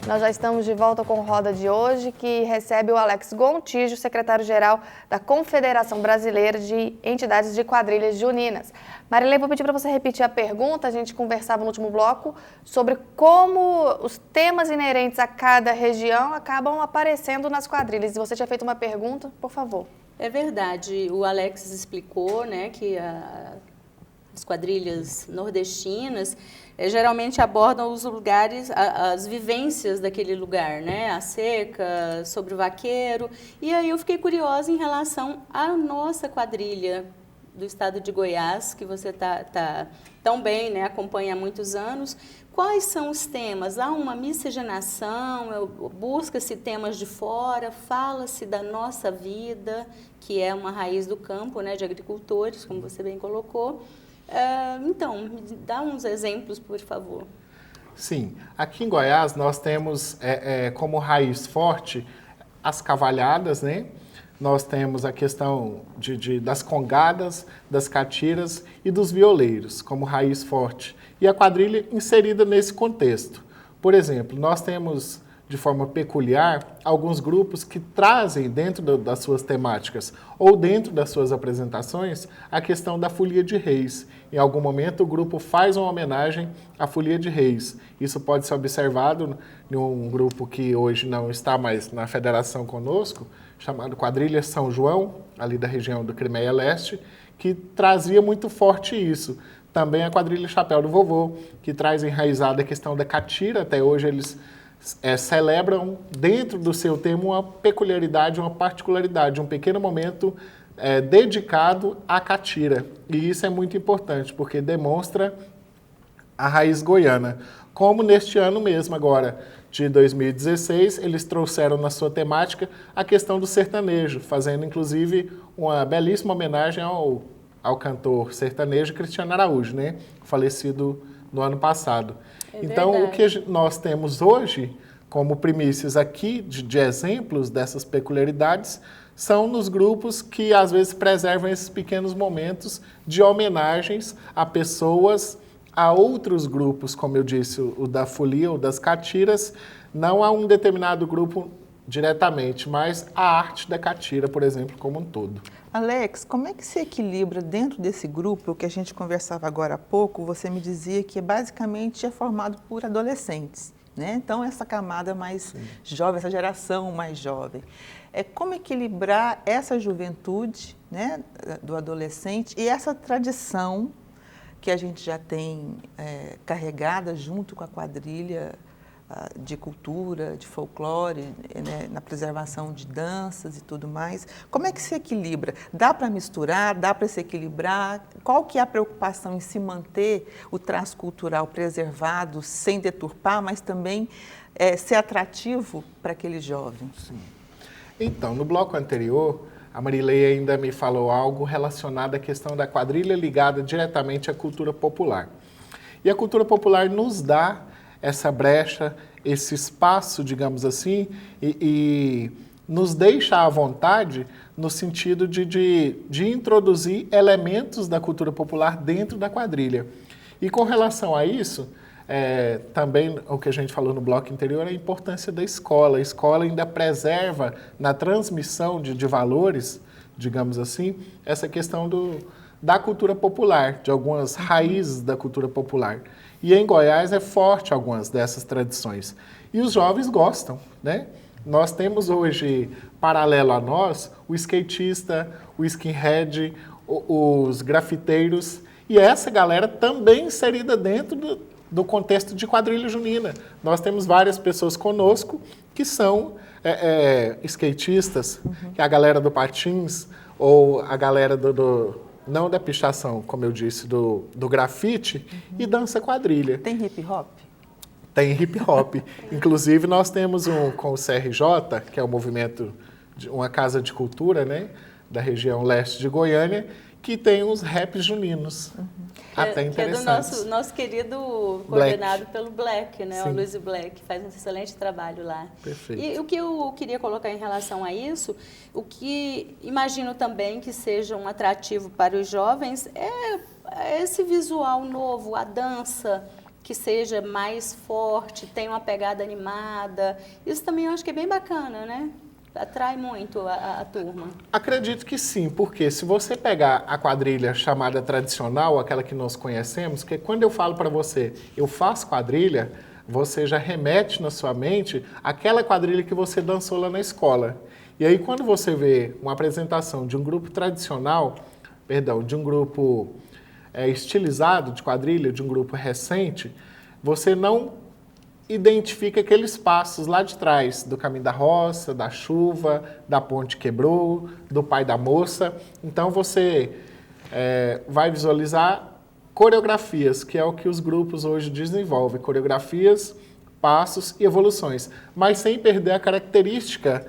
Nós já estamos de volta com o Roda de hoje, que recebe o Alex Gontijo, secretário-geral da Confederação Brasileira de Entidades de Quadrilhas Juninas. Marilei, vou pedir para você repetir a pergunta. A gente conversava no último bloco sobre como os temas inerentes a cada região acabam aparecendo nas quadrilhas. Se você tinha feito uma pergunta, por favor. É verdade, o Alex explicou, né, que as quadrilhas nordestinas geralmente abordam os lugares, as vivências daquele lugar, né? A seca, sobre o vaqueiro. E aí eu fiquei curiosa em relação à nossa quadrilha do estado de Goiás, que você tá tão bem, né? Acompanha há muitos anos. Quais são os temas? Há uma miscigenação? Busca-se temas de fora? Fala-se da nossa vida, que é uma raiz do campo, né? De agricultores, como você bem colocou. Então, me dá uns exemplos, por favor. Sim, aqui em Goiás nós temos como raiz forte as cavalhadas, né? Nós temos a questão das congadas, das catiras e dos violeiros como raiz forte. E a quadrilha inserida nesse contexto. Por exemplo, nós temos de forma peculiar alguns grupos que trazem dentro das suas temáticas ou dentro das suas apresentações a questão da folia de reis. Em algum momento o grupo faz uma homenagem à folia de reis. Isso pode ser observado em um grupo que hoje não está mais na federação conosco, chamado Quadrilha São João, ali da região do Crimeia Leste, que trazia muito forte isso. Também a quadrilha Chapéu do Vovô, que traz enraizada a questão da catira. Até hoje eles celebram dentro do seu tema uma peculiaridade, uma particularidade, um pequeno momento dedicado à catira. E isso é muito importante, porque demonstra a raiz goiana. Como neste ano mesmo agora, de 2016, eles trouxeram na sua temática a questão do sertanejo, fazendo inclusive uma belíssima homenagem ao cantor sertanejo Cristiano Araújo, né? Falecido no ano passado. Então, o que nós temos hoje, como primícias aqui de exemplos dessas peculiaridades, são nos grupos que às vezes preservam esses pequenos momentos de homenagens a pessoas, a outros grupos, como eu disse, o da folia ou das catiras, não a um determinado grupo diretamente, mas a arte da catira, por exemplo, como um todo. Alex, como é que se equilibra dentro desse grupo que a gente conversava agora há pouco? Você me dizia que basicamente é formado por adolescentes, né? Então, essa camada mais jovem, essa geração mais jovem. Como equilibrar essa juventude, né, do adolescente e essa tradição que a gente já tem carregada junto com a quadrilha de cultura, de folclore, né, na preservação de danças e tudo mais. Como é que se equilibra? Dá para misturar? Dá para se equilibrar? Qual que é a preocupação em se manter o traço cultural preservado, sem deturpar, mas também ser atrativo para aquele jovem? Sim. Então, no bloco anterior, a Marilei ainda me falou algo relacionado à questão da quadrilha ligada diretamente à cultura popular. E a cultura popular nos dá essa brecha, esse espaço, digamos assim, e nos deixa à vontade no sentido de introduzir elementos da cultura popular dentro da quadrilha. E com relação a isso, também o que a gente falou no bloco anterior, a importância da escola. A escola ainda preserva na transmissão de valores, digamos assim, essa questão da cultura popular, de algumas raízes da cultura popular. E em Goiás é forte algumas dessas tradições. E os jovens gostam, né? Nós temos hoje, paralelo a nós, o skatista, o skinhead, os grafiteiros, e essa galera também inserida dentro do contexto de quadrilha junina. Nós temos várias pessoas conosco que são skatistas, que é a galera do patins, ou a galera não da pichação, como eu disse, do grafite, e dança quadrilha. Tem hip hop? Tem hip hop. Inclusive, nós temos com o CRJ, que é o movimento, uma casa de cultura, né, da região leste de Goiânia, que tem uns raps juninos. Até interessantes. Que é do nosso querido coordenado pelo Black, né? Sim. O Luiz Black, faz um excelente trabalho lá. Perfeito. E o que eu queria colocar em relação a isso, o que imagino também que seja um atrativo para os jovens é esse visual novo, a dança, que seja mais forte, tenha uma pegada animada. Isso também eu acho que é bem bacana, né? Atrai muito a turma. Acredito que sim, porque se você pegar a quadrilha chamada tradicional, aquela que nós conhecemos, que quando eu falo para você, eu faço quadrilha, você já remete na sua mente àquela quadrilha que você dançou lá na escola. E aí quando você vê uma apresentação de um grupo tradicional, de um grupo estilizado de quadrilha, de um grupo recente, você não identifica aqueles passos lá de trás, do caminho da roça, da chuva, da ponte quebrou, do pai da moça. Então você vai visualizar coreografias, que é o que os grupos hoje desenvolvem, coreografias, passos e evoluções, mas sem perder a característica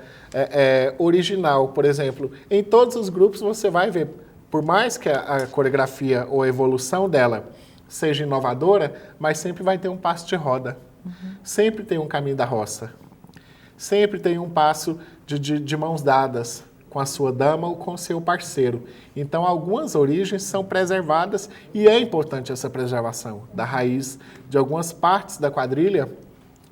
original. Por exemplo, em todos os grupos você vai ver, por mais que a coreografia ou a evolução dela seja inovadora, mas sempre vai ter um passo de roda. Sempre tem um caminho da roça. Sempre tem um passo de mãos dadas com a sua dama ou com o seu parceiro. Então, algumas origens são preservadas e é importante essa preservação da raiz de algumas partes da quadrilha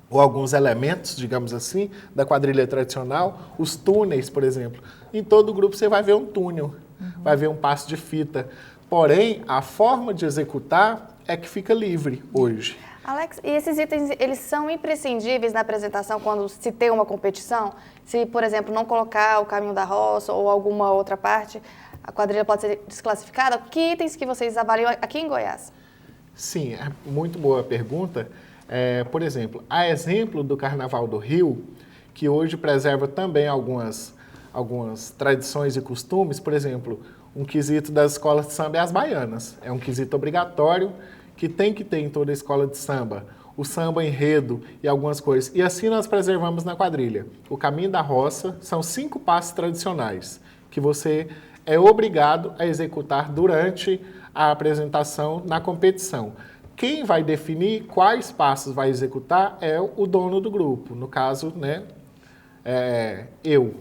ou alguns elementos, digamos assim, da quadrilha tradicional. Os túneis, por exemplo. Em todo grupo você vai ver um túnel, vai ver um passo de fita. Porém, a forma de executar é que fica livre hoje. Alex, e esses itens, eles são imprescindíveis na apresentação quando se tem uma competição? Se, por exemplo, não colocar o caminho da roça ou alguma outra parte, a quadrilha pode ser desclassificada? Que itens que vocês avaliam aqui em Goiás? Sim, é muito boa a pergunta. Por exemplo, a exemplo do Carnaval do Rio, que hoje preserva também algumas tradições e costumes, por exemplo, um quesito das escolas de samba é as baianas. É um quesito obrigatório que tem que ter em toda a escola de samba, o samba enredo e algumas coisas. E assim nós preservamos na quadrilha. O caminho da roça são 5 passos tradicionais que você é obrigado a executar durante a apresentação na competição. Quem vai definir quais passos vai executar é o dono do grupo, no caso, né?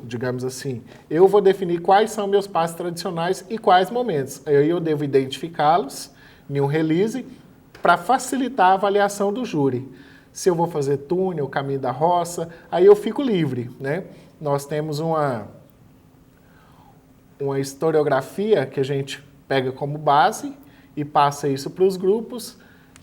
Digamos assim. Eu vou definir quais são meus passos tradicionais e quais momentos. Eu devo identificá-los em um release para facilitar a avaliação do júri. Se eu vou fazer túnel, caminho da roça, aí eu fico livre, né? Nós temos uma historiografia que a gente pega como base e passa isso para os grupos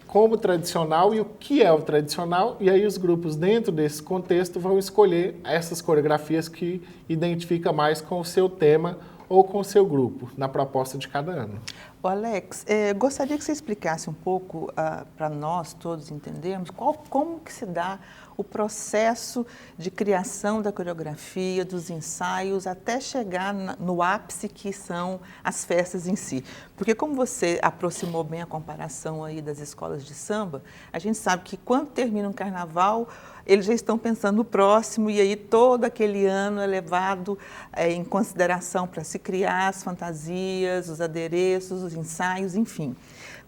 como tradicional e o que é o tradicional, e aí os grupos dentro desse contexto vão escolher essas coreografias que identifica mais com o seu tema ou com o seu grupo, na proposta de cada ano. O Alex, gostaria que você explicasse um pouco para nós todos entendermos como que se dá o processo de criação da coreografia, dos ensaios, até chegar no ápice que são as festas em si. Porque como você aproximou bem a comparação aí das escolas de samba, a gente sabe que quando termina um carnaval, eles já estão pensando no próximo e aí todo aquele ano é levado em consideração para se criar as fantasias, os adereços, os ensaios, enfim.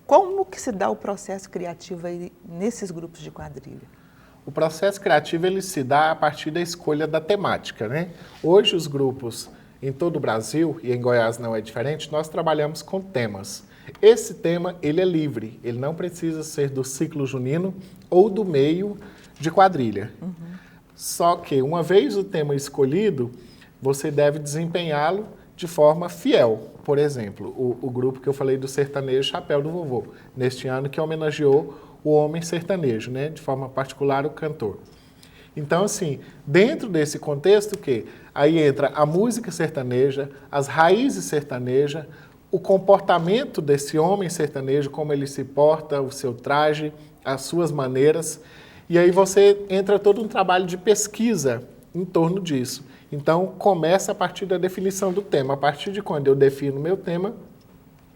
Como que se dá o processo criativo aí nesses grupos de quadrilha? O processo criativo ele se dá a partir da escolha da temática, né? Hoje os grupos em todo o Brasil, e em Goiás não é diferente, nós trabalhamos com temas. Esse tema ele é livre, ele não precisa ser do ciclo junino ou do meio de quadrilha. Só que uma vez o tema escolhido, você deve desempenhá-lo de forma fiel. Por exemplo, o grupo que eu falei do sertanejo Chapéu do Vovô, neste ano que homenageou o homem sertanejo, né? De forma particular o cantor. Então, assim, dentro desse contexto, aí entra a música sertaneja, as raízes sertanejas, o comportamento desse homem sertanejo, como ele se porta, o seu traje, as suas maneiras, e aí você entra todo um trabalho de pesquisa em torno disso. Então, começa a partir da definição do tema. A partir de quando eu defino o meu tema,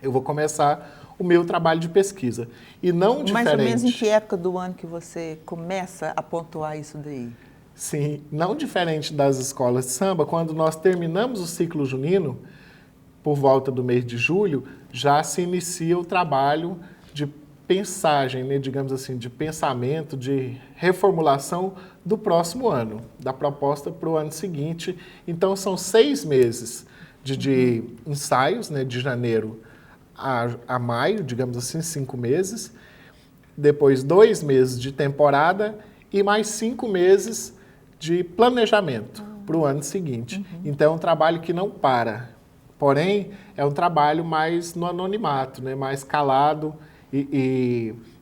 eu vou começar o meu trabalho de pesquisa. E não diferente... Mais ou menos em que época do ano que você começa a pontuar isso daí? Sim, não diferente das escolas de samba, quando nós terminamos o ciclo junino, por volta do mês de julho, já se inicia o trabalho de pensagem, né, digamos assim, de pensamento, de reformulação do próximo ano, da proposta para o ano seguinte. Então, são 6 meses de ensaios, né, de janeiro a maio, digamos assim, 5 meses. depois 2 meses de temporada e mais 5 meses de planejamento para o ano seguinte. Então, é um trabalho que não para. Porém, é um trabalho mais no anonimato, né? Mais calado.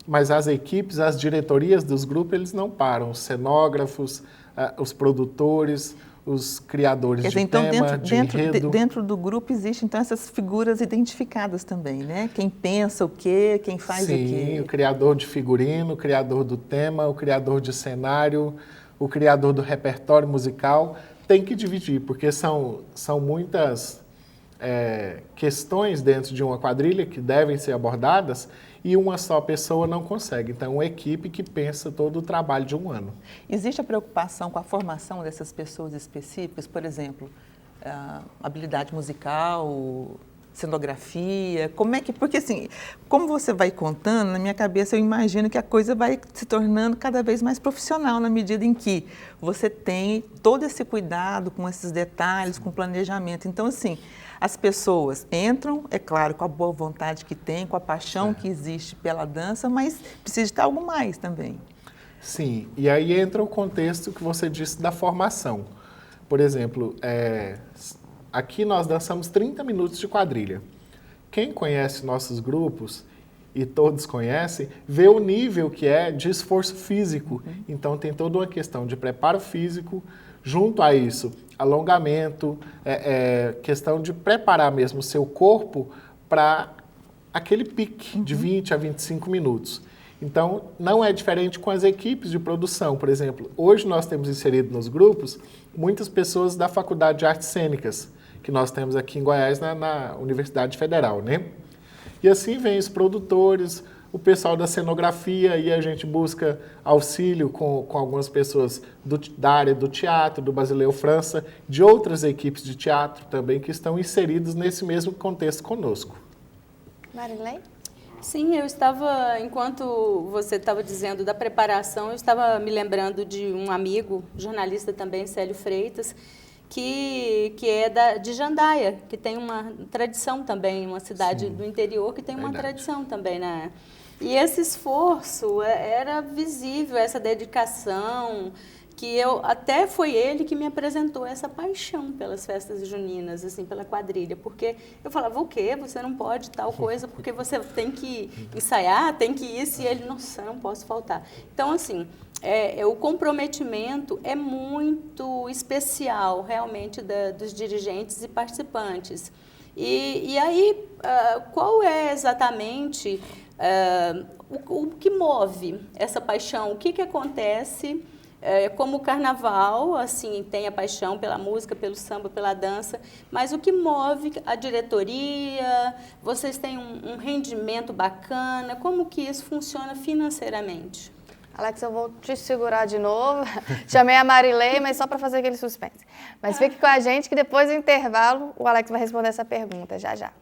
Mas as equipes, as diretorias dos grupos, eles não param. Os cenógrafos, os produtores, os criadores Quer dizer, de então, tema, de enredo. dentro do grupo existem então essas figuras identificadas também, né? Quem pensa o quê, quem faz o quê. Sim, o criador de figurino, o criador do tema, o criador de cenário, o criador do repertório musical. Tem que dividir, porque são muitas questões dentro de uma quadrilha que devem ser abordadas e uma só pessoa não consegue. Então, é uma equipe que pensa todo o trabalho de um ano. Existe a preocupação com a formação dessas pessoas específicas, por exemplo, habilidade musical, cenografia, porque assim, como você vai contando, na minha cabeça eu imagino que a coisa vai se tornando cada vez mais profissional na medida em que você tem todo esse cuidado com esses detalhes, com planejamento. Então, assim, as pessoas entram, é claro, com a boa vontade que tem, com a paixão que existe pela dança, mas precisa de algo mais também. Sim, e aí entra o contexto que você disse da formação. Por exemplo, aqui nós dançamos 30 minutos de quadrilha. Quem conhece nossos grupos, e todos conhecem, vê o nível que é de esforço físico. Então, tem toda uma questão de preparo físico, junto a isso, alongamento, questão de preparar mesmo o seu corpo para aquele pique de 20 a 25 minutos. Então, não é diferente com as equipes de produção. Por exemplo, hoje nós temos inserido nos grupos muitas pessoas da Faculdade de Artes Cênicas, que nós temos aqui em Goiás, na Universidade Federal, né? E assim vem os produtores, o pessoal da cenografia, e a gente busca auxílio com algumas pessoas da área do teatro, do Basileu França, de outras equipes de teatro também, que estão inseridas nesse mesmo contexto conosco. Marilei? Sim, eu estava, enquanto você estava dizendo da preparação, eu estava me lembrando de um amigo, jornalista também, Célio Freitas, que é de Jandaia, que tem uma tradição também, uma cidade do interior que tem uma tradição também, né? E esse esforço era visível, essa dedicação, que até foi ele que me apresentou essa paixão pelas festas juninas, assim, pela quadrilha, porque eu falava, o quê? Você não pode tal coisa, porque você tem que ensaiar, tem que isso, e ele, nossa, não posso faltar. Então, assim, o comprometimento é muito especial, realmente, dos dirigentes e participantes. E aí, qual é exatamente o que move essa paixão? O que acontece? Como o carnaval, assim, tem a paixão pela música, pelo samba, pela dança, mas o que move a diretoria? Vocês têm um rendimento bacana? Como que isso funciona financeiramente? Alex, eu vou te segurar de novo. Chamei a Marilei, mas só para fazer aquele suspense. Mas fique com a gente que depois do intervalo o Alex vai responder essa pergunta já já.